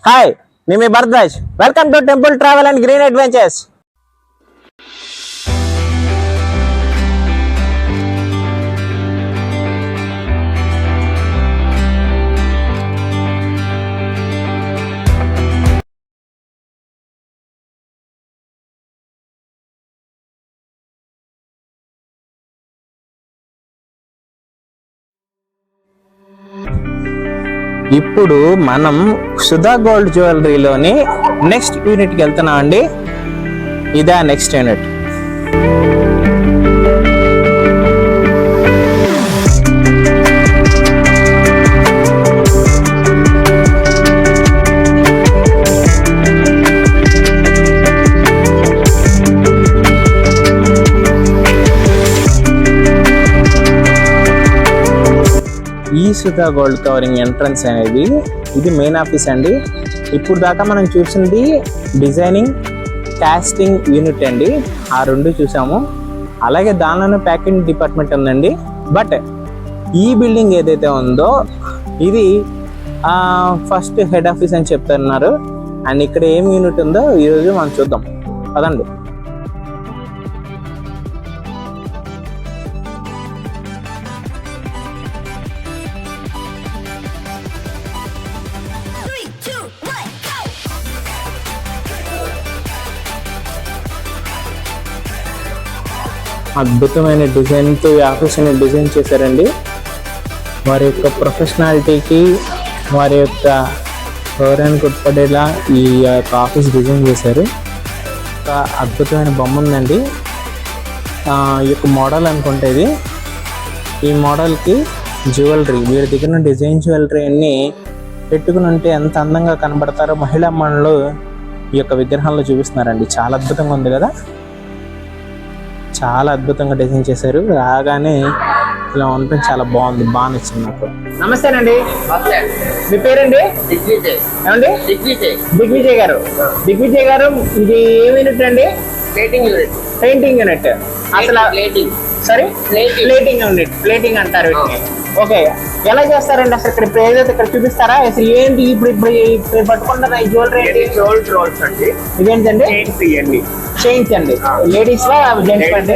Hi, నేను మీ Bharadwaj. Welcome to temple travel and green adventures. ఇప్పుడు మనం సుధా గోల్డ్ జ్యువెలరీలోని నెక్స్ట్ యూనిట్కి వెళ్తున్నాం అండి. ఇదా నెక్స్ట్ యూనిట్. ఈ సుధా గోల్డ్ కవరింగ్ ఎంట్రన్స్ అనేది ఇది మెయిన్ ఆఫీస్ అండి. ఇప్పుడు దాకా మనం చూసింది డిజైనింగ్, కాస్టింగ్ యూనిట్ అండి. ఆ రెండు చూసాము. అలాగే దానిలోనే ప్యాకింగ్ డిపార్ట్మెంట్ ఉందండి. బట్ ఈ బిల్డింగ్ ఏదైతే ఉందో ఇది ఫస్ట్ హెడ్ ఆఫీస్ అని చెప్తున్నారు. అండ్ ఇక్కడ ఏం యూనిట్ ఉందో ఈరోజు మనం చూద్దాం పదండి. అద్భుతమైన డిజైన్తో ఈ ఆఫీస్ని డిజైన్ చేశారండి. వారి యొక్క ప్రొఫెషనాలిటీకి, వారి యొక్క గౌరవానికి ఉట్పడేలా ఈ యొక్క ఆఫీస్ డిజైన్ చేశారు. ఒక అద్భుతమైన బొమ్మ ఉందండి. ఈ యొక్క మోడల్ అనుకుంటే ఇది. ఈ మోడల్కి జ్యువెలరీ, వీరి దగ్గర డిజైన్ జ్యువెలరీ అన్ని పెట్టుకుని ఉంటే ఎంత అందంగా కనబడతారో మహిళా మనులు ఈ యొక్క విగ్రహాల్లో చూపిస్తున్నారండి. చాలా అద్భుతంగా ఉంది కదా, చాలా అద్భుతంగా డిజైన్ చేశారు. రాగానే ఇలా ఉండటం చాలా బాగుంది, బాగా నచ్చింది నాకు. నమస్తేనండి, మీ పేరండి? ఏమండి? దిగ్విజయ్ గారు. దిగ్విజయ్ గారు, ఇది ఏ యూనిట్ అండి? Painting unit. అసలు సారీ, ప్లేటింగ్ యూనిట్. ప్లేటింగ్ అంటారు వీటిని. ఓకే, ఎలా చేస్తారండి అసలు? ఇక్కడ ఏదైతే ఇక్కడ చూపిస్తారా అసలు ఏంటి? ఇప్పుడు పట్టుకుంటారా ఈ జ్యువెలరీ? గోల్డ్ రోల్స్ అండి. ఇదేంటండి? ఇవన్నీ చైన్స్ అండి. లేడీస్ జెంట్స్ అండి?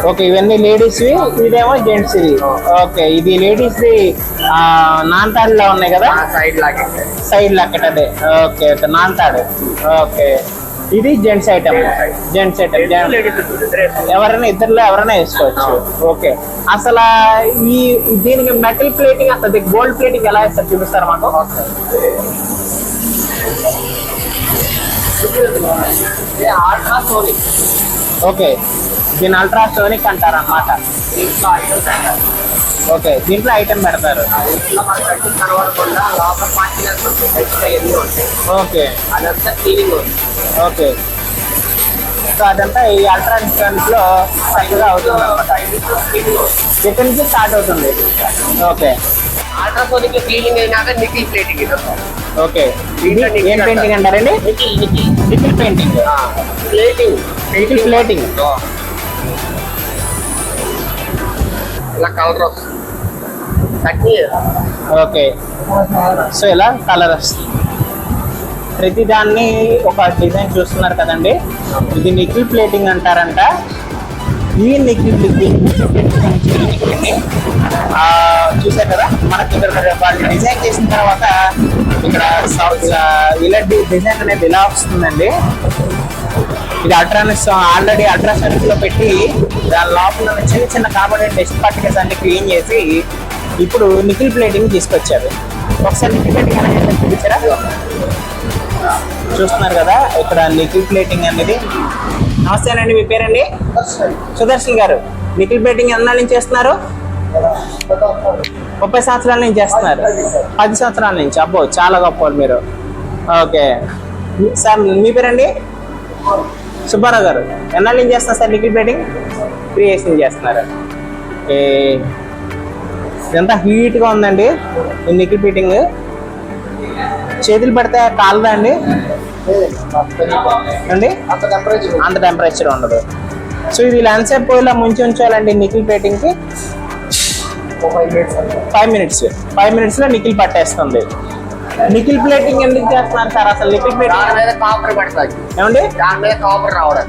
ఓకే, ఇవన్నీ లేడీస్, ఇదేమో జెంట్స్. ఓకే, ఇది లేడీస్ నాన్తాడులా ఉన్నాయి కదా, సైడ్ లాకెట్. అదే ఓకే, ఓకే, నాన్తాడు. ఓకే, ఇది జెంట్స్ ఐటమ్. జెంట్స్ ఐటమ్ ఎవరైనా, ఇద్దరులో ఎవరైనా వేసుకోవచ్చు. ఓకే, అసలు ఈ దీనికి మెటల్ ప్లేటింగ్, అసలు గోల్డ్ ప్లేటింగ్ ఎలా వేస్తారు చూపిస్తారు మాకు? ఓకే, దీని అల్ట్రాసోనిక్ అంటారు అన్నమాట. ఓకే, దీంట్లో ఐటమ్ పెడతారు. ఓకే, అదంతా క్లీనింగ్. ఓకే, సో అదంతా ఈ అల్ట్రాసోనిక్ లో చక్కగా అవుతుంది అనమాట. ఇక్కడ నుంచి స్టార్ట్ అవుతుంది. ఓకే, అల్ట్రాసోనిక్ క్లీనింగ్ అయినాక నికిల్ ప్లేటింగ్. ఓకే, ఇది ఏం పెయింటింగ్ అంటారండి? Nickel painting. Nickel plating. ఇలా కలర్ ఓకే, సో ఇలా కలర్ వస్తుంది. ప్రతి దాన్ని ఒక డిజైన్ చూస్తున్నారు కదండి. ఇది నికిల్ ప్లేటింగ్ అంటారంట. ఈ నికిల్ ప్లేటింగ్ చూసారు కదా మనకి. ఇక్కడ వాళ్ళు డిజైన్ చేసిన తర్వాత ఇక్కడ ఇలా డిజైన్ అనేది ఇలా వస్తుందండి. ఇది ఆల్రెడీ అల్ట్రాసోనిక్ లో పెట్టి దాని లోపల చిన్న చిన్న కార్బోనేట్ డస్ట్ పార్టికల్స్ అన్ని క్లీన్ చేసి ఇప్పుడు నికిల్ ప్లేటింగ్ తీసుకొచ్చారు. ఒకసారి నికిల్ ప్లేటింగ్ అనేది చూపించారా? చూస్తున్నారు కదా ఇక్కడ నికిల్ ప్లేటింగ్ అనేది. నమస్తేనండి, మీ పేరండి? సుదర్శన్ గారు. నికిల్ ప్లేటింగ్ ఎన్నాళ్ళ నుంచి చేస్తున్నారు? 30 సంవత్సరాల నుంచి చేస్తున్నారు. 10 సంవత్సరాల నుంచి. అబ్బో, చాలా గొప్ప మీరు. ఓకే సార్, మీ పేరండి? సుబ్బారావు గారు. ఎన్నాళ్ళ నుంచి చేస్తున్నారు సార్ నికిల్ ప్లేటింగ్? 3 years నుంచి చేస్తున్నారు. ఇదంతా హీట్గా ఉందండి ఈ నికిల్ ప్లేటింగ్. చేతులు పెడితే కాలదా అండి? అండి అంత టెంపరేచర్ ఉండదు. సో ఇది ల్యాన్సెట్ పోయిలా ముంచి ఉంచాలండి నికిల్ ప్లేటింగ్కి. 5 minutes. 5 minutes లో నికిల్ పట్టేస్తుంది. నికిల్ ప్లేటింగ్ ఎందుకు చేస్తున్నారు సార్ అసలు? నికిల్ దాని ప్లేటింగ్ మీద కాపర్ పెడతాయి, ఏమండి? దాని మీద కాపర్ రావడం.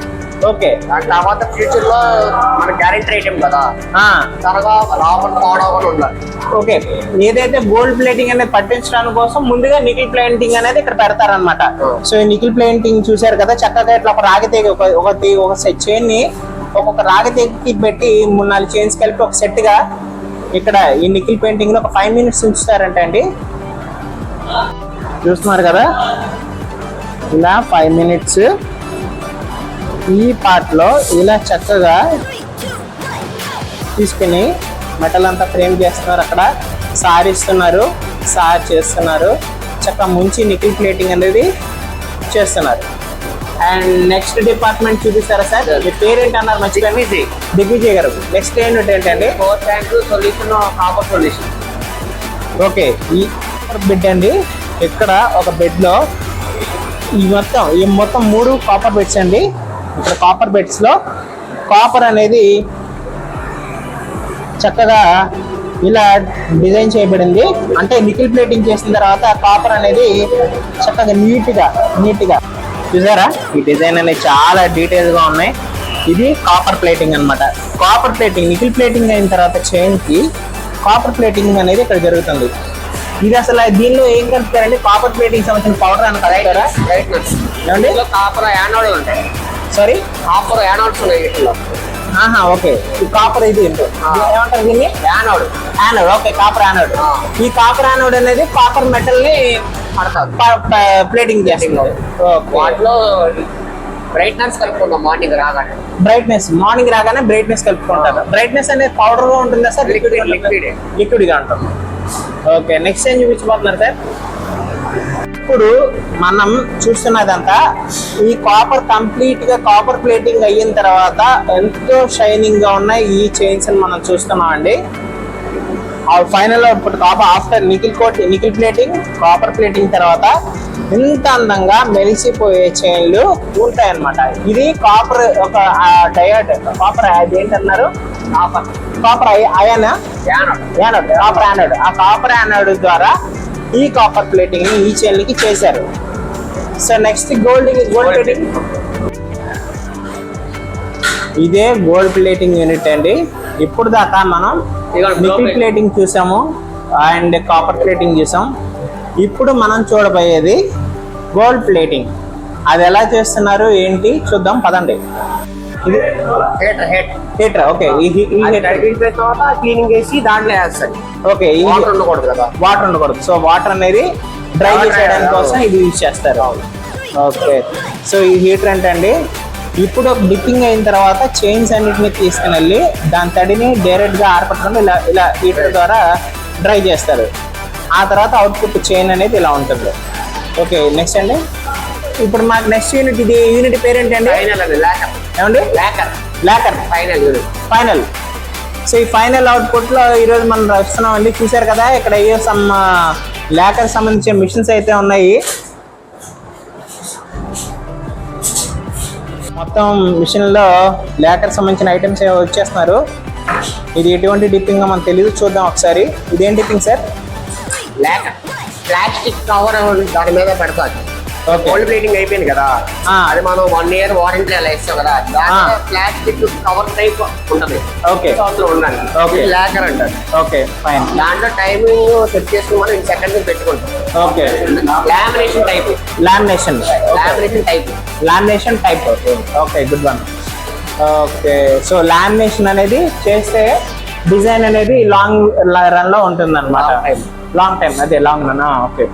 ఓకే. దాని తర్వాత ఫ్యూచర్ లో మన గ్యారెంటీ ఐటమ్ కదా, ఆ, త్వరగా లాభం పోవడం ఉండాలి. ఓకే. ఏదైతే గోల్డ్ ప్లేటింగ్ అనేది పట్టించడానికి కోసం ముందుగా నికిల్ ప్లేటింగ్ అనేది ఇక్కడ పెడతారనమాట. సో ఈ నికిల్ ప్లేటింగ్ చూసారు కదా, చక్కగా ఇట్లా ఒక రాగి తీగ ఒక చైన్ ని ఒక్కొక్క రాగి తీగకి పెట్టి 3-4 చైన్స్ కలిపి ఒక సెట్ గా ఇక్కడ ఈ నికిల్ పెయింటింగ్ లో ఒక 5 minutes ఉంచుతారంట అండి. చూస్తున్నారు కదా, ఇలా 5 minutes ఈ పార్ట్ లో ఇలా చక్కగా తీసుకుని మెటల్ అంతా ఫ్రేమ్ చేస్తున్నారు, అక్కడ సారిస్తున్నారు, సార్ చేస్తున్నారు, చక్కగా ముంచి నికిల్ ప్లేటింగ్ అనేది చేస్తున్నారు. అండ్ నెక్స్ట్ డిపార్ట్మెంట్ చూపిస్తారా సార్? మీ పేరేంటి అన్నారు? మంచిగా దిగ్విజయ్ గారు. నెక్స్ట్ ఏంటంటే 4 tank solution, copper solution. Okay, ఈ బెడ్ అండి. ఇక్కడ ఒక బెడ్ లో ఈ మొత్తం 3 కాపర్ బెడ్స్ అండి. ఇక్కడ కాపర్ బెడ్స్ లో కాపర్ అనేది చక్కగా ఇలా డిజైన్ చేయబడింది. అంటే నికిల్ ప్లేటింగ్ చేసిన తర్వాత కాపర్ అనేది చక్కగా నీట్గా చూసారా? ఈ డిజైన్ అనేది చాలా డీటెయిల్ గా ఉన్నాయి. ఇది కాపర్ ప్లేటింగ్ అన్నమాట. కాపర్ ప్లేటింగ్, నికిల్ ప్లేటింగ్ అయిన తర్వాత చైన్ కి కాపర్ ప్లేటింగ్ అనేది ఇక్కడ జరుగుతుంది. ఇది అసలు దీనిలో ఏం కలుపుతారండి? కాపర్ ప్లేటింగ్ సంబంధించిన పౌడర్ అని కలుపుతారా? ఏమండి? కాపర్ యానోడ్ ఉంటాయి. సారీ, కాపర్ యానోడ్స్ ఉన్నాయి వీటిలో. ఓకే. ఈ కాపర్ ఇది ఏమంటారు దీన్ని? యానోడ్. Okay, copper anode. ఈ కాపర్ యానోడ్ అనేది కాపర్ మెటల్ ని ప్లేటింగ్ చేస్తుంది. వాటిలో బ్రైట్నెస్ కలుపుకుంటాం మార్నింగ్ రాగానే. మార్నింగ్ రాగానే బ్రైట్నెస్ కలుపుకుంటారు. బ్రైట్నెస్ అనేది పౌడర్ గా ఉంటుందా సార్? లిక్విడ్ గా ఉంటుంది. ఓకే, నెక్స్ట్ ఏం చూపించబోతున్నారు సార్? ఇప్పుడు మనం చూస్తున్నదంతా ఈ కాపర్ కంప్లీట్ గా కాపర్ ప్లేటింగ్ అయిన తర్వాత ఎంతో షైనింగ్ గా ఉన్నాయి ఈ చైన్స్ అని మనం చూస్తున్నాం అండి. Final output after nickel plating, copper plating తర్వాత ఇంత అందంగా మెరిసిపోయే చైన్లు ఉంటాయి అన్నమాట. ఇది కాపర్ ఒక డయోడ్, కాపర్ ఏంటన్నారు? Copper anode, copper anode. ఆ కాపర్ యానోడ్ ద్వారా ఈ కాపర్ ప్లేటింగ్ ని ఈ చైన్లకి చేశారు. So next gold plating. ఇదే గోల్డ్ ప్లేటింగ్ యూనిట్ అండి. ఇప్పుడు దాకా మనం నికిల్ ప్లేటింగ్ చూసాము అండ్ కాపర్ ప్లేటింగ్ చూసాం. ఇప్పుడు మనం చూడబోయేది గోల్డ్ ప్లేటింగ్. అది ఎలా చేస్తున్నారు ఏంటి చూద్దాం పదండి. ఇది హీటర్. ఓకే, క్లీనింగ్ చేసి దాంట్లో వేస్తారు. ఓకే, వాటర్ ఉండకూడదు కదా, వాటర్ ఉండకూడదు. సో వాటర్ అనేది డ్రై చేయడానికి కోసం ఇది యూజ్ చేస్తారు. ఓకే, సో ఈ హీటర్ ఏంటండి, ఇప్పుడు డిప్పింగ్ అయిన తర్వాత చైన్స్ అన్నిటిని తీసుకుని వెళ్ళి దాని తడిని డైరెక్ట్ గా ఆరపట్టడం ఇలా హీటర్ ద్వారా డ్రై చేస్తారు. ఆ తర్వాత అవుట్పుట్ చైన్ అనేది ఇలా ఉంటుంది. ఓకే, నెక్స్ట్ అండి. ఇప్పుడు మాకు నెక్స్ట్ యూనిట్, ఇది యూనిట్ పేరేంటండి? ఏమండి? Locker final. సో ఈ ఫైనల్ అవుట్పుట్ లో ఈరోజు మనం వస్తున్నాం అండి. చూసారు కదా, ఇక్కడ ఏ సమ్ లాకర్ సంబంధించిన మిషన్స్ అయితే ఉన్నాయి. మొత్తం మిషన్ లో లాకర్ సంబంధించిన ఐటమ్స్ వచ్చేస్తున్నారు. ఇది ఎటువంటి డిప్పింగ్ మనకు తెలియదు, చూద్దాం ఒకసారి. ఇదేం dipping sir? Locker plastic cover దాని మీద పెడతారు. గోల్డ్ ప్లేటింగ్ అయిపోయింది కదా, అది మనం 1 year వారంటీ అలా ఇస్తాం కదా, ప్లాస్టిక్ కవర్ టైప్ ఉంటుంది. ఓకే, ఉండాలి. లాకర్ అంటారు. Okay, fine. దాంట్లో టైమింగ్ సెట్ చేసుకుని మనం సెకండ్ పెట్టుకుంటాం. Okay, lamination type. Lamination type. Okay, good one. Okay, so lamination అనేది చేస్తే డిజైన్ అనేది లాంగ్ రన్ లో ఉంటుంది అనమాట. లాంగ్ టైం, అదే లాంగ్ రన్. ఓకే,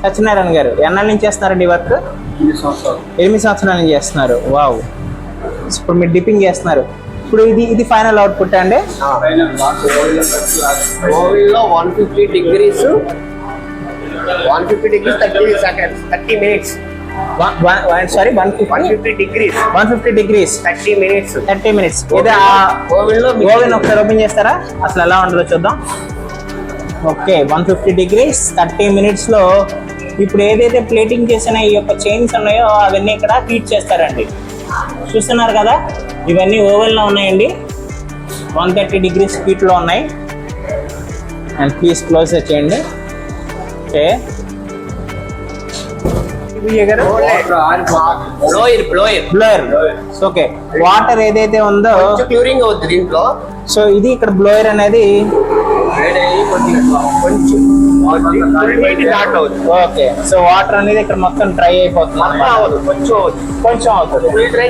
సత్యనారాయణ గారు ఎన్నాళ్ళ నుంచి చేస్తున్నారండి ఈ వర్క్? 8 సంవత్సరాల నుంచి చేస్తున్నారు. వావ్. ఇప్పుడు మీరు డిప్పింగ్ చేస్తున్నారు. ఇప్పుడు ఇది ఫైనల్ అవుట్పుట్ అండి. ఓవెన్ లో 150 degrees 30 minutes. Sorry, 150 degrees 30 minutes. ఇది ఓవెన్ ఒకసారి ఓపెన్ చేస్తారా? అసలు ఎలా ఉంటుందో చూద్దాం. ఓకే, 150 degrees 30 minutes లో ఇప్పుడు ఏదైతే ప్లేటింగ్ చేసిన ఈ యొక్క చైన్స్ ఉన్నాయో అవన్నీ ఇక్కడ హీట్ చేస్తారండి. చూస్తున్నారు కదా, ఇవన్నీ ఓవెన్లో ఉన్నాయండి. 130 degrees హీట్లో ఉన్నాయి. అండ్ ప్లీజ్ క్లోజ్ చేయండి. ఓకే, విజయ్ గారు? బ్లోయర్. ఓకే, వాటర్ ఏదైతే ఉందో క్యూరింగ్ అవుతుంది దీంట్లో. సో ఇది ఇక్కడ బ్లోయర్ అనేది ఓకే. సో వాటర్ అనేది ఇక్కడ మొత్తం డ్రై అయిపోతుంది, కొంచెం అవుతుంది.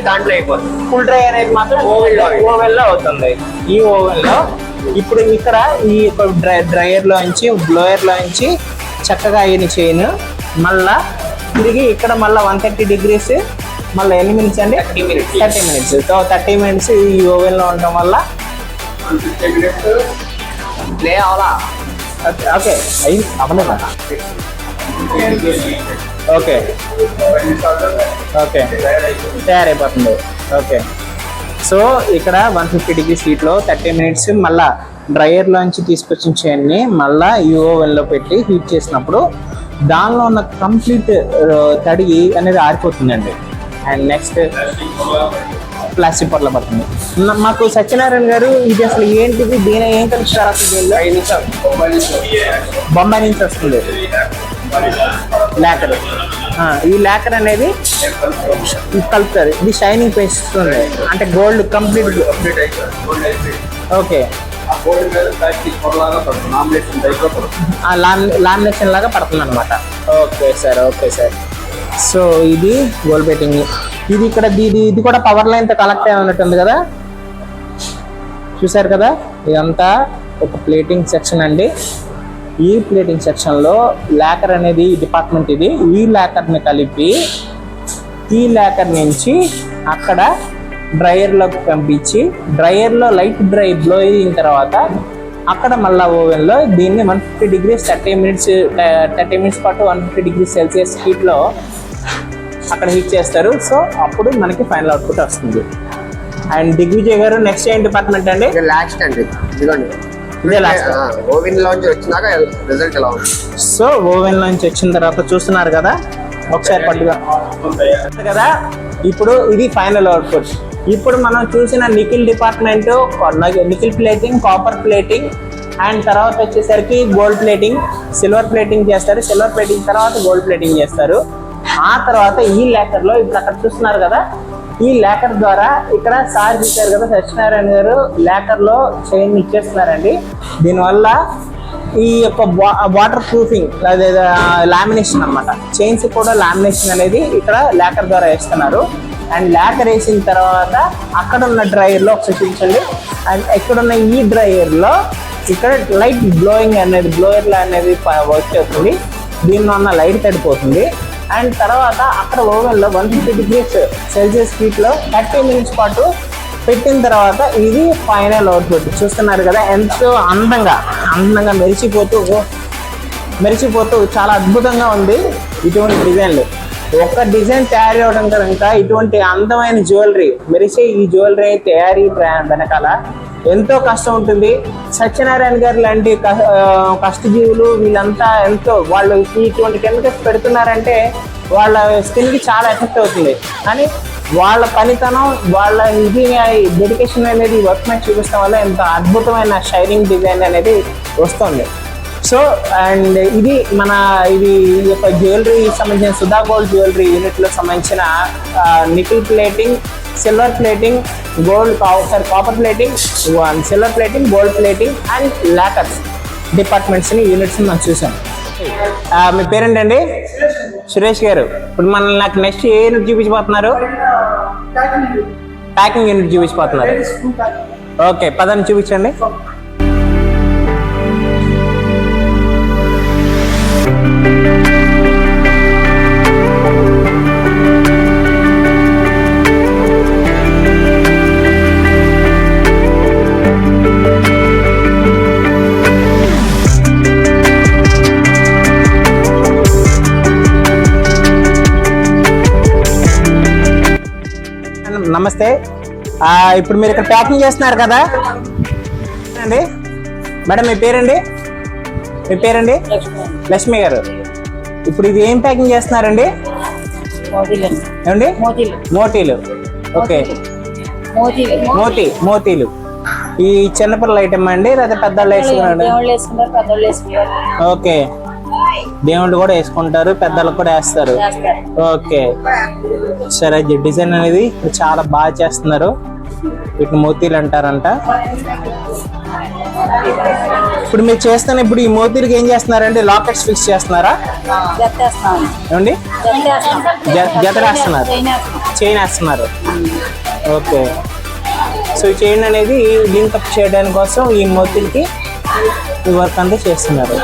దాంట్లో అయిపోతుంది. ఫుల్ డ్రై అనేది మాత్రం ఓవెన్ లో అవుతుంది. ఈ ఓవెన్ లో ఇప్పుడు ఇక్కడ ఈ డ్రైయర్ లో నుంచి బ్లోయర్ లో నుంచి చక్కగా అయిన చైన్ మళ్ళా తిరిగి ఇక్కడ మళ్ళీ 130 degrees మళ్ళీ ఎన్ని మినిట్స్ అండి? 30 minutes. సో 30 minutes ఈ ఓవెన్ లో ఉండటం వల్ల ప్లే అవ్వాలా? ఓకే అయ్యి అవ్వలేదా? ఓకే ఓకే తయారైపోతుంది. ఓకే, సో ఇక్కడ 150 degrees హీట్లో 30 minutes మళ్ళా డ్రైయర్లోంచి తీసుకొచ్చిన చైన్ని మళ్ళీ ఈ ఓవెన్లో పెట్టి హీట్ చేసినప్పుడు దానిలో ఉన్న కంప్లీట్ తడి అనేది ఆరిపోతుందండి. అండ్ నెక్స్ట్ ప్లాస్టిక్ పొరలో పడుతుంది. మాకు సత్యనారాయణ గారు ఇది అసలు ఏంటిది, దీని ఏం కలుస్తారు అసలు? దీనిలో బొంబాయి నుంచి వస్తుంది లాకర్. ఈ లాకర్ అనేది కలుపుతారు. ఇది షైనింగ్ పెంచుతుంది, అంటే గోల్డ్ కంప్లీట్. ఓకే, లామినేషన్ లాగా పడుతుంది అనమాట. Okay sir, okay sir. So ఇది గోల్డ్ ప్లేటింగ్. ఇది ఇక్కడ ఇది కూడా పవర్ లైన్ తో కనెక్ట్ అయి ఉన్నట్టుంది కదా, చూసారు కదా. ఇదంతా ఒక ప్లేటింగ్ సెక్షన్ అండి. ఈ ప్లేటింగ్ సెక్షన్ లో లాకర్ అనేది డిపార్ట్మెంట్ ఇది. ఈ లాకర్ ని కలిపి ఈ లాకర్ నుంచి అక్కడ డ్రైయర్లోకి పంపించి డ్రైయర్లో లైట్ డ్రై బ్లో అయిన తర్వాత అక్కడ మళ్ళీ ఓవెన్లో దీన్ని 150 degrees 30 minutes పాటు 150 degrees Celsius హీట్లో అక్కడ హీట్ చేస్తారు. సో అప్పుడు మనకి ఫైనల్ అవుట్పుట్ వస్తుంది. అండ్ దిగ్విజయ్ గారు నెక్స్ట్ ఏం డిపార్ట్మెంట్ అండి? లాస్ట్ అండి. ఇదే లాస్ట్. ఓవెన్ లోంచి వచ్చినాక రిజల్ట్ ఎలా ఉంది? సో ఓవెన్ లోంచి వచ్చిన తర్వాత చూస్తున్నారు కదా, ఒకసారి పట్టుగా కదా. ఇప్పుడు ఇది ఫైనల్ అవుట్పుట్. ఇప్పుడు మనం చూసిన nickel department nickel plating, copper plating, and తర్వాత వచ్చేసరికి గోల్డ్ ప్లేటింగ్, సిల్వర్ ప్లేటింగ్ చేస్తారు. సిల్వర్ ప్లేటింగ్ తర్వాత గోల్డ్ ప్లేటింగ్ చేస్తారు. ఆ తర్వాత ఈ లాకర్ లో ఇప్పుడు అక్కడ చూస్తున్నారు కదా, ఈ లాకర్ ద్వారా ఇక్కడ సార్ చూశారు కదా సత్యనారాయణ గారు, లాకర్ లో చైన్ ఇచ్చేస్తున్నారండి. దీనివల్ల ఈ యొక్క వాటర్ ప్రూఫింగ్ లేదా లామినేషన్ అనమాట, చైన్స్ కూడా లామినేషన్ అనేది ఇక్కడ లాకర్ ద్వారా వేస్తున్నారు. అండ్ లాకర్ వేసిన తర్వాత అక్కడ ఉన్న డ్రైయర్లో ఒకసారి చూపించండి. అండ్ ఇక్కడున్న ఈ డ్రైయర్లో ఇక్కడ లైట్ బ్లోయింగ్ అనేది బ్లోయర్లో అనేది వర్క్ అవుతుంది. దీనిలో ఉన్న లైట్ తడిపోతుంది. అండ్ తర్వాత అక్కడ ఓవెన్లో 150 degrees Celsius హీట్లో 30 minutes పాటు పెట్టిన తర్వాత ఇది ఫైనల్ అవుట్పుట్. చూస్తున్నారు కదా ఎంతో అందంగా మెరిసిపోతూ చాలా అద్భుతంగా ఉంది. ఇటువంటి డిజైన్లు ఒక డిజైన్ తయారు అవడం కనుక ఇటువంటి అందమైన జ్యువెలరీ మెరిసే ఈ జ్యువెలరీ తయారీ వెనకాల ఎంతో కష్టం ఉంటుంది. సత్యనారాయణ గారు లాంటి కష్టజీవులు వీళ్ళంతా ఎంతో వాళ్ళు ఇటువంటి కెమికల్స్ పెడుతున్నారంటే వాళ్ళ స్కిన్కి చాలా ఎఫెక్ట్ అవుతుంది. కానీ వాళ్ళ పనితనం, వాళ్ళ ఇది డెడికేషన్ అనేది వర్క్ మీద చూపించడం వల్ల ఎంత అద్భుతమైన షైనింగ్ డిజైన్ అనేది వస్తుంది. సో అండ్ ఇది ఈ యొక్క జ్యువెలరీ సంబంధించిన సుధా గోల్డ్ జ్యువెలరీ యూనిట్లో సంబంధించిన nickel plating, silver plating, copper plating, silver plating, gold plating and lockers డిపార్ట్మెంట్స్ని యూనిట్స్ని మనం చూసాం. మీ పేరేంటండి? సురేష్ గారు. ఇప్పుడు నాకు నెక్స్ట్ ఏ యూనిట్ చూపించబోతున్నారు? ప్యాకింగ్ యూనిట్ చూపించబోతున్నారు. ఓకే, పదాన్ని చూపించండి. నమస్తే. ఇప్పుడు మీరు ఇక్కడ ప్యాకింగ్ చేస్తున్నారు కదా అండి మేడం, మీ పేరండి? లక్ష్మి గారు. ఇప్పుడు ఇది ఏం ప్యాకింగ్ చేస్తున్నారండి? ఏమండి? మోతీలు. ఓకే, మోతీలు. ఈ చిన్నపిల్లల ఐటమ్ అండి లేదా పెద్దవాళ్ళు వేసుకున్నారండి? ఓకే, దేవుళ్ళు కూడా వేసుకుంటారు, పెద్దలకు కూడా వేస్తారు. ఓకే, సరే. డిజైన్ అనేది ఇప్పుడు చాలా బాగా చేస్తున్నారు. వీటిని మోతీలు అంటారంట. ఇప్పుడు మీరు చేస్తున్న ఇప్పుడు ఈ మోతీలకి ఏం చేస్తున్నారండి? లాకెట్స్ ఫిక్స్ చేస్తున్నారా? ఏమండి, జత వేస్తున్నారు, చైన్ వేస్తున్నారు. ఓకే, సో ఈ చైన్ అనేది లింక్ అప్ చేయడానికి కోసం ఈ మోతీలకి ఈ వర్క్ అంతా చేస్తున్నారు.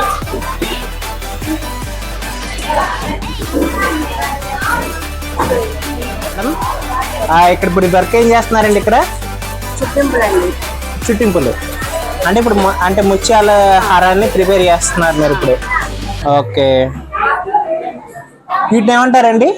ఇక్కడ ఇప్పుడు వర్క్ ఏం చేస్తున్నారండి? ఇక్కడ చుట్టింపులు అంటే ఇప్పుడు అంటే ముత్యాల హారాన్ని ప్రిపేర్ చేస్తున్నారు మీరు ఇప్పుడు. ఓకే, వీటిని ఏమంటారండి?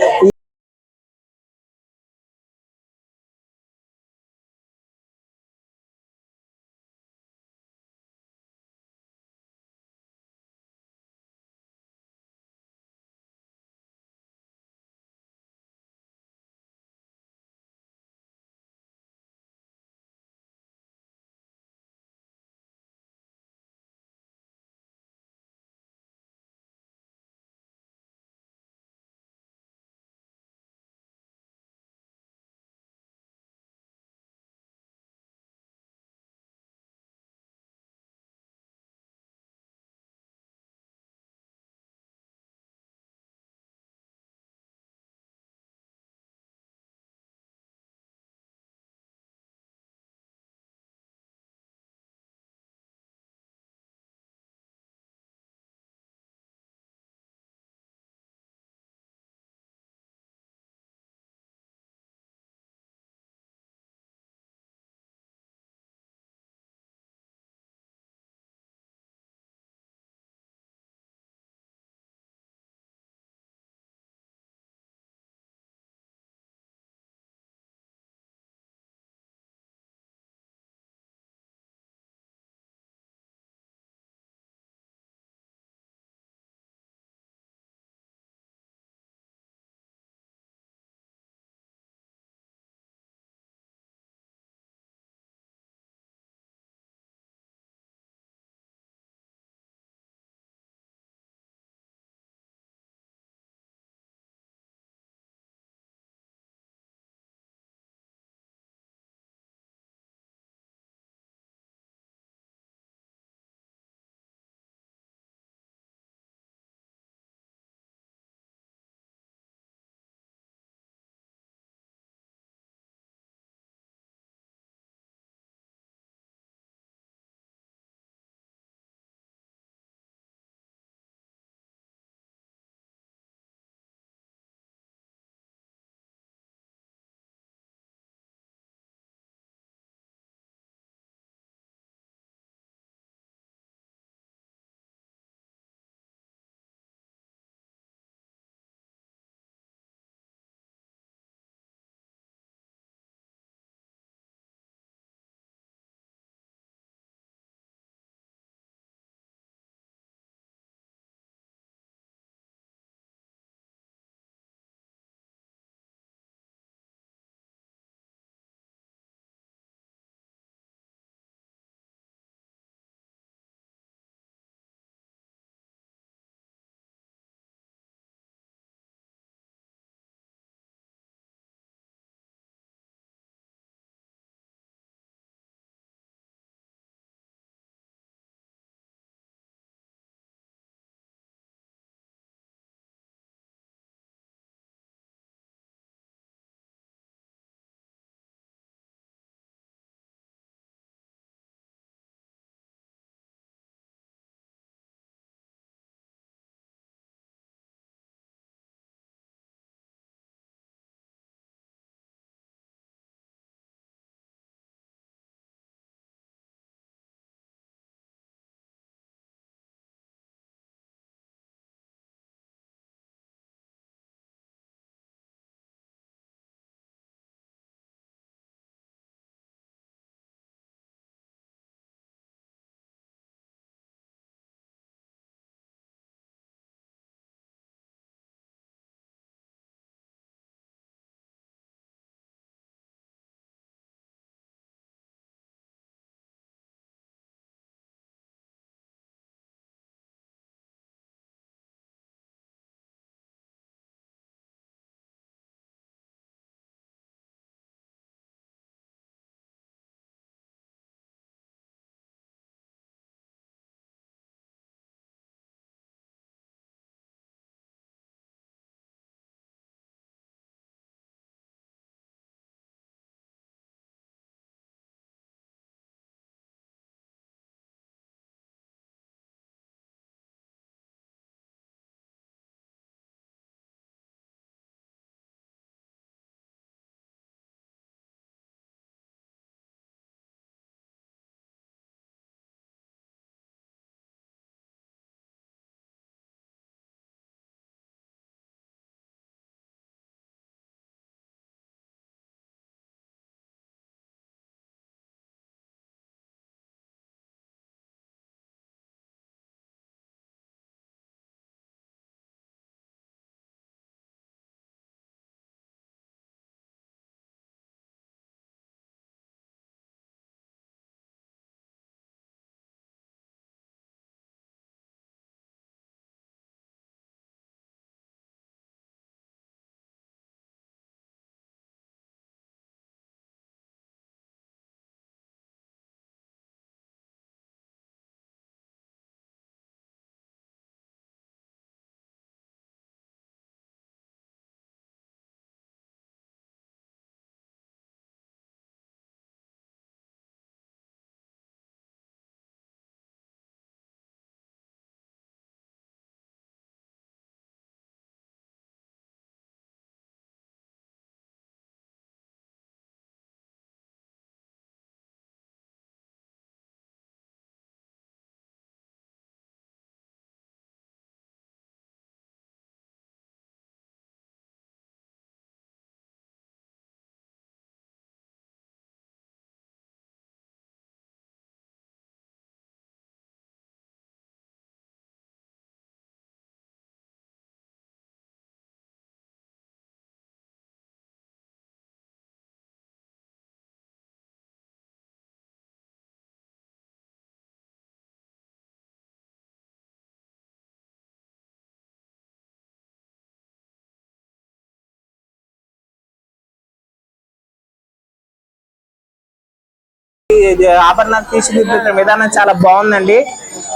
ఆభరణాలు తీర్చిదిద్దుతున్న విధానం చాలా బాగుందండి.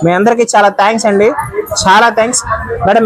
మీ అందరికీ చాలా థ్యాంక్స్ అండి, చాలా thanks madam.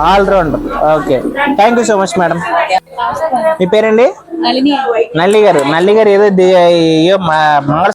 All rounder. Okay, thank you so much madam. మీ పేరండి? నల్లి గారు. నల్లి గారు ఏదో మంగళ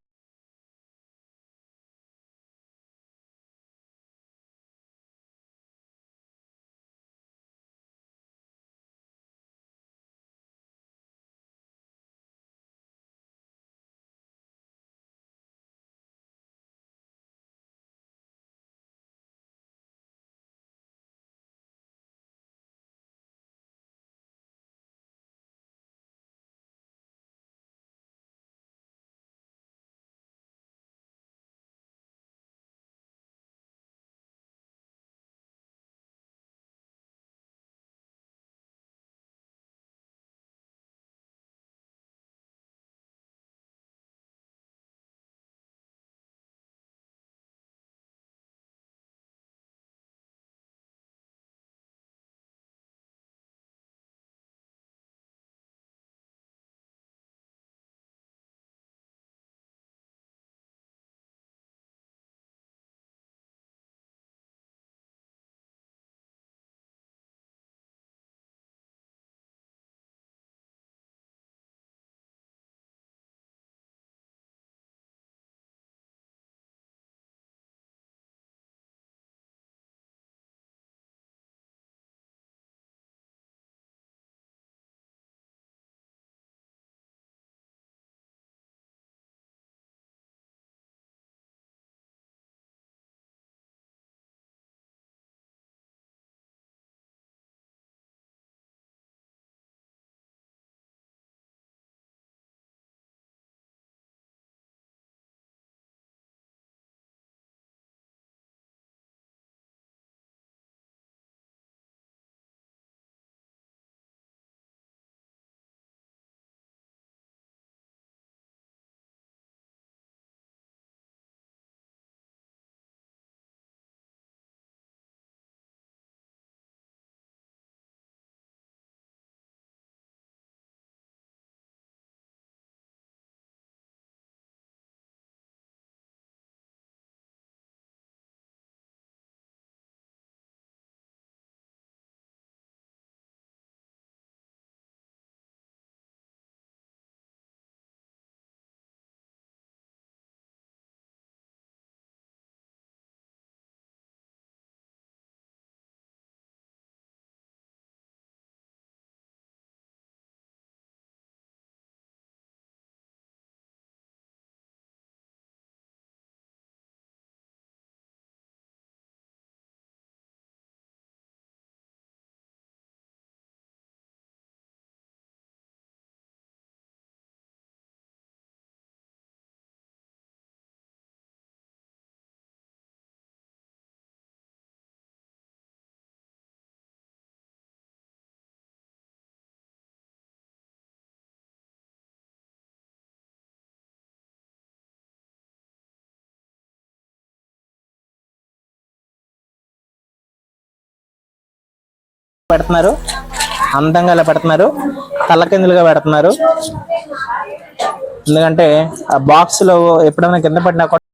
పెడుతున్నారు, అందంగా ఇలా పెడుతున్నారు, తలకిందులుగా పెడుతున్నారు. ఎందుకంటే ఆ బాక్స్ లో ఎప్పుడైనా కింద పడినా కూడా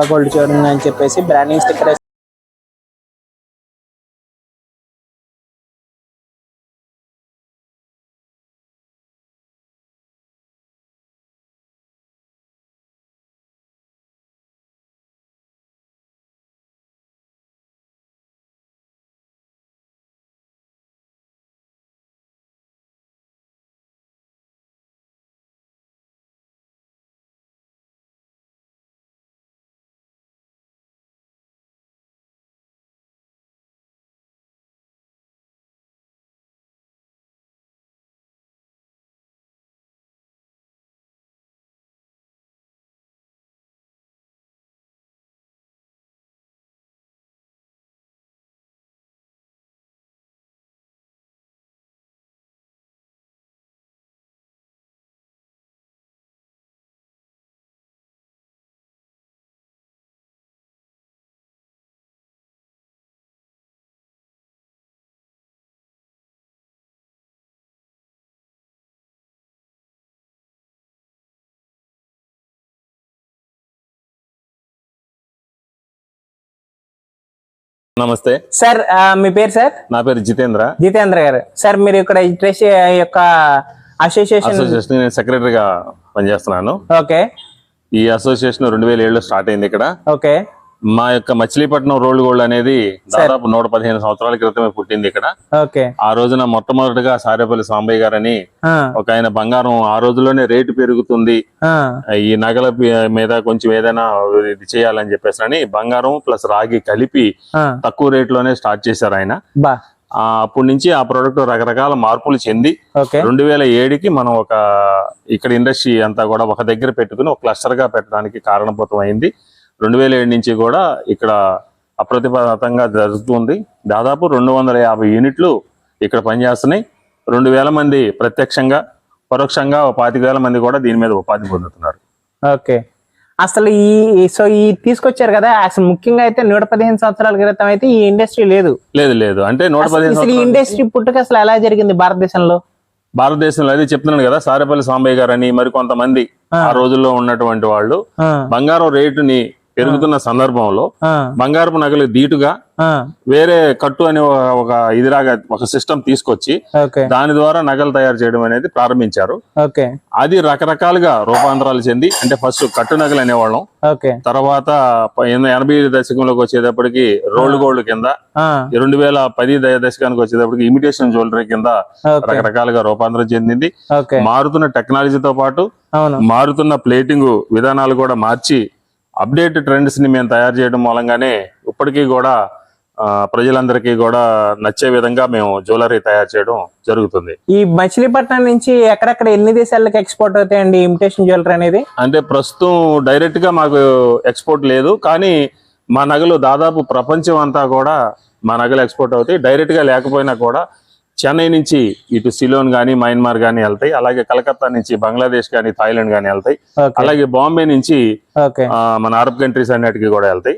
గోల్డ్ చూడండి అని చెప్పేసి బ్రాండింగ్ స్టిక్కర్ నమస్తే సార్, మీ పేరు సార్? నా పేరు జితేంద్ర గారు. సార్, మీరు ఇక్కడ డ్రెస్ యొక్క అసోసియేషన్ నేను సెక్రటరీగా పనిచేస్తున్నాను. ఓకే. ఈ అసోసియేషన్ 2007లో స్టార్ట్ అయింది ఇక్కడ. ఓకే. మా యొక్క మచిలీపట్నం రోల్డ్ గోల్డ్ అనేది దాదాపు 115 సంవత్సరాల క్రితమే పుట్టింది ఇక్కడ. ఓకే. ఆ రోజున మొట్టమొదటిగా సారేపల్లి సాంబయ్య గారని ఒక ఆయన బంగారం ఆ రోజుల్లోనే రేటు పెరుగుతుంది, ఈ నగల మీద కొంచెం ఏదైనా ఇది చేయాలని చెప్పేసి అని బంగారం ప్లస్ రాగి కలిపి తక్కువ రేట్లోనే స్టార్ట్ చేశారు ఆయన. అప్పటి నుంచి ఆ ప్రోడక్ట్ రకరకాల మార్పులు చెంది 2007కి మనం ఒక ఇక్కడ ఇండస్ట్రీ అంతా కూడా ఒక దగ్గర పెట్టుకుని ఒక క్లస్టర్ గా పెట్టడానికి కారణభూతం అయింది. 2007 నుంచి కూడా ఇక్కడ అప్రతిపాతంగా జరుగుతుంది. దాదాపు 250 యూనిట్లు ఇక్కడ పనిచేస్తున్నాయి. 2000 మంది ప్రత్యక్షంగా, పరోక్షంగా 25,000 మంది కూడా దీని మీద ఉపాధి పొందుతున్నారు. ఓకే. అసలు ఈ తీసుకొచ్చారు కదా, అసలు ముఖ్యంగా అయితే 115 సంవత్సరాల క్రితం అయితే ఈ ఇండస్ట్రీ లేదు. అంటే 115 ఇండస్ట్రీ పుట్టుక అసలు ఎలా జరిగింది భారతదేశంలో? అదే చెప్తున్నాను కదా, సారేపల్లి సాంబయ్య గారు అని మరి కొంతమంది ఆ రోజుల్లో ఉన్నటువంటి వాళ్ళు బంగారం రేటుని పెరుగుతున్న సందర్భంలో బంగారపు నగలు దీటుగా వేరే కట్టు అని ఒక ఇదిలాగా ఒక సిస్టమ్ తీసుకొచ్చి దాని ద్వారా నగలు తయారు చేయడం అనేది ప్రారంభించారు. అది రకరకాలుగా రూపాంతరాలు చెంది, అంటే ఫస్ట్ కట్టు నగలు అనేవాళ్ళం, తర్వాత 80 దశకంలోకి వచ్చేటప్పటికి రోల్డ్ గోల్డ్ కింద, 2010 దశకానికి వచ్చేటప్పటికి ఇమిటేషన్ జ్యువెలరీ కింద రకరకాలుగా రూపాంతరం చెందింది. మారుతున్న టెక్నాలజీతో పాటు మారుతున్న ప్లేటింగ్ విధానాలు కూడా మార్చి అప్డేట్ ట్రెండ్స్ ని మేము తయారు చేయడం మూలంగానే ఇప్పటికీ కూడా ప్రజలందరికీ కూడా నచ్చే విధంగా మేము జ్యువెలరీ తయారు చేయడం జరుగుతుంది. ఈ మచిలీపట్నం నుంచి ఎక్కడెక్కడ ఎన్ని దేశాలకు ఎక్స్పోర్ట్ అవుతాయండి ఇమిటేషన్ జ్యువెలరీ అనేది? అంటే ప్రస్తుతం డైరెక్ట్ గా మాకు ఎక్స్పోర్ట్ లేదు, కానీ మా నగలు దాదాపు ప్రపంచం అంతా కూడా మా నగలు ఎక్స్పోర్ట్ అవుతాయి. డైరెక్ట్ గా లేకపోయినా కూడా చెన్నై నుంచి ఇటు సిలోన్ గానీ, మయన్మార్ గానీ వెళ్తాయి. అలాగే కలకత్తా నుంచి బంగ్లాదేశ్ గానీ, థాయిలాండ్ గానీ వెళ్తాయి. అలాగే బాంబే నుంచి మన అరబ్ కంట్రీస్ అన్నిటికీ కూడా వెళ్తాయి.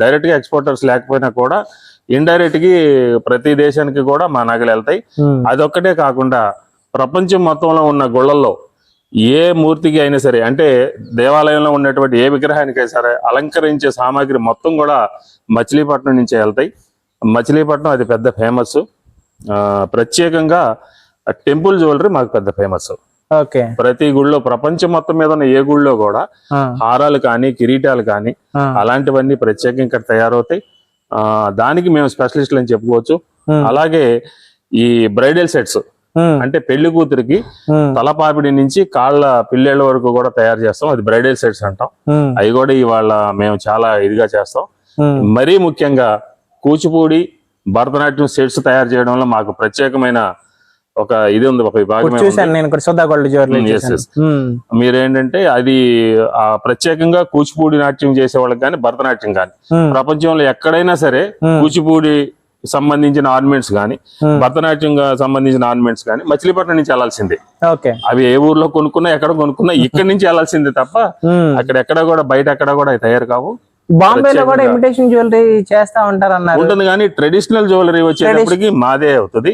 డైరెక్ట్ గా ఎక్స్పోర్టర్స్ లేకపోయినా కూడా ఇండైరెక్ట్ కి ప్రతి దేశానికి కూడా మా నగలు వెళ్తాయి. అదొక్కటే కాకుండా ప్రపంచం మొత్తంలో ఉన్న గుళ్ళల్లో ఏ మూర్తికి అయినా సరే, అంటే దేవాలయంలో ఉన్నటువంటి ఏ విగ్రహానికైనా సరే అలంకరించే సామాగ్రి మొత్తం కూడా మచిలీపట్నం నుంచే వెళ్తాయి. మచిలీపట్నం అది పెద్ద ఫేమస్. ప్రత్యేకంగా టెంపుల్ జ్యువెలరీ మాకు పెద్ద ఫేమస్. ప్రతి గుళ్ళో, ప్రపంచం మొత్తం మీద ఉన్న ఏ గుళ్ళో కూడా హారాలు కానీ, కిరీటాలు కానీ అలాంటివన్నీ ప్రత్యేకంగా ఇక్కడ తయారవుతాయి. దానికి మేము స్పెషలిస్టులు అని చెప్పుకోవచ్చు. అలాగే ఈ బ్రైడల్ సెట్స్, అంటే పెళ్లి కూతురికి తలపాపిడి నుంచి కాళ్ళ పిల్లేళ్ల వరకు కూడా తయారు చేస్తాం. అది బ్రైడల్ సెట్స్ అంటాం. అవి కూడా ఇవాళ మేము చాలా ఇదిగా చేస్తాం. మరీ ముఖ్యంగా కూచిపూడి, భరతనాట్యం సెట్స్ తయారు చేయడంలో మాకు ప్రత్యేకమైన ఒక ఇది ఉంది, ఒక విభాగం. మీరేంటంటే అది ప్రత్యేకంగా కూచిపూడి నాట్యం చేసే వాళ్ళకి కానీ, భరతనాట్యం కానీ ప్రపంచంలో ఎక్కడైనా సరే కూచిపూడి సంబంధించిన ఆర్నమెంట్స్ కానీ, భరతనాట్యం సంబంధించిన ఆర్నమెంట్స్ కానీ మచిలీపట్నం నుంచి వెళ్లాల్సిందే. అవి ఏ ఊర్లో కొనుక్కున్నా, ఎక్కడ కొనుక్కున్నా ఇక్కడి నుంచి వెళ్లాల్సిందే తప్ప అక్కడ ఎక్కడ కూడా బయట ఎక్కడ కూడా తయారు కావు. బాంబేలో కూడా ఇమిటేషన్ జ్యువెలరీ చేస్తా ఉంటారు అన్నారు. ఉంటుంది, కానీ ట్రెడిషనల్ జ్యువెలరీ వచ్చేటప్పటికి మాదే అవుతుంది.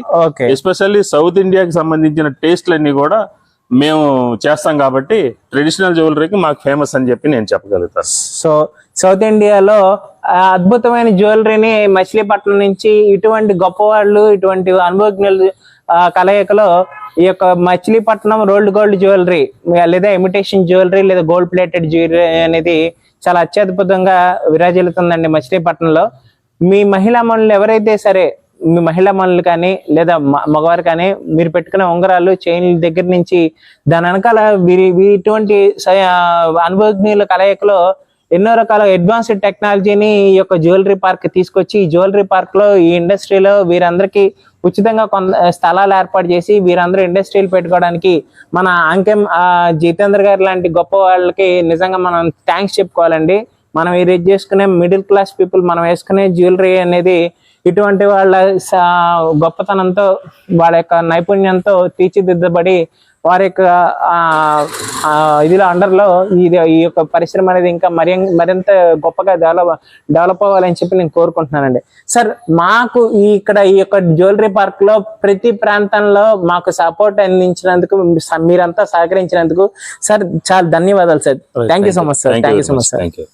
ఎస్పెషల్లీ సౌత్ ఇండియాకి సంబంధించిన టేస్ట్లన్నీ కూడా మేము చేస్తాం కాబట్టి ట్రెడిషనల్ జ్యువెలరీకి మాకు ఫేమస్ అని చెప్పి నేను చెప్పగలుగుతాను. సో సౌత్ ఇండియాలో అద్భుతమైన జ్యువెలరీని మచిలీపట్నం నుంచి ఇటువంటి గొప్పవాళ్ళు, ఇటువంటి అనుభవజ్ఞులు కలయికలో ఈ యొక్క మచిలీపట్నం రోల్డ్ గోల్డ్ జ్యువెలరీ లేదా ఇమిటేషన్ జ్యువెలరీ లేదా గోల్డ్ ప్లేటెడ్ జ్యువెలరీ అనేది చాలా అత్యద్భుతంగా విరాజిల్లుతుందండి మచిలీపట్నంలో. మీ మహిళా మనులు ఎవరైతే సరే, మీ మహిళా మనులు కానీ లేదా మగవారు కానీ, మీరు పెట్టుకునే ఉంగరాలు, చైన్ల దగ్గర నుంచి దాని వెనకాల ఇటువంటి అనుభవజ్ఞుల కలయికలో ఎన్నో రకాల అడ్వాన్స్డ్ టెక్నాలజీని ఈ యొక్క జ్యువెలరీ పార్క్ తీసుకొచ్చి, ఈ జ్యువెలరీ పార్క్ లో, ఈ ఇండస్ట్రీలో వీరందరికీ ఉచితంగా కొంత స్థలాలు ఏర్పాటు చేసి వీరందరూ ఇండస్ట్రీలు పెట్టుకోవడానికి మన అంకెం జితేంద్ర గారు లాంటి గొప్ప వాళ్ళకి నిజంగా మనం థ్యాంక్స్ చెప్పుకోవాలండి. మనం ఈ రేట్ చేసుకునే మిడిల్ క్లాస్ పీపుల్ మనం వేసుకునే జ్యువెలరీ అనేది ఇటువంటి వాళ్ళ గొప్పతనంతో, వాళ్ళ యొక్క నైపుణ్యంతో తీర్చిదిద్దబడి వారి యొక్క ఇదిలో అండర్లో ఈ యొక్క పరిశ్రమ అనేది ఇంకా మరింత గొప్పగా డెవలప్ అవ్వాలని చెప్పి నేను కోరుకుంటున్నానండి. సార్, మాకు ఇక్కడ ఈ యొక్క జ్యువెలరీ పార్క్ లో ప్రతి ప్రాంతంలో మాకు సపోర్ట్ అందించినందుకు, మీరంతా సహకరించినందుకు సార్ చాలా ధన్యవాదాలు sir. Thank you so much sir. Thank you so much sir.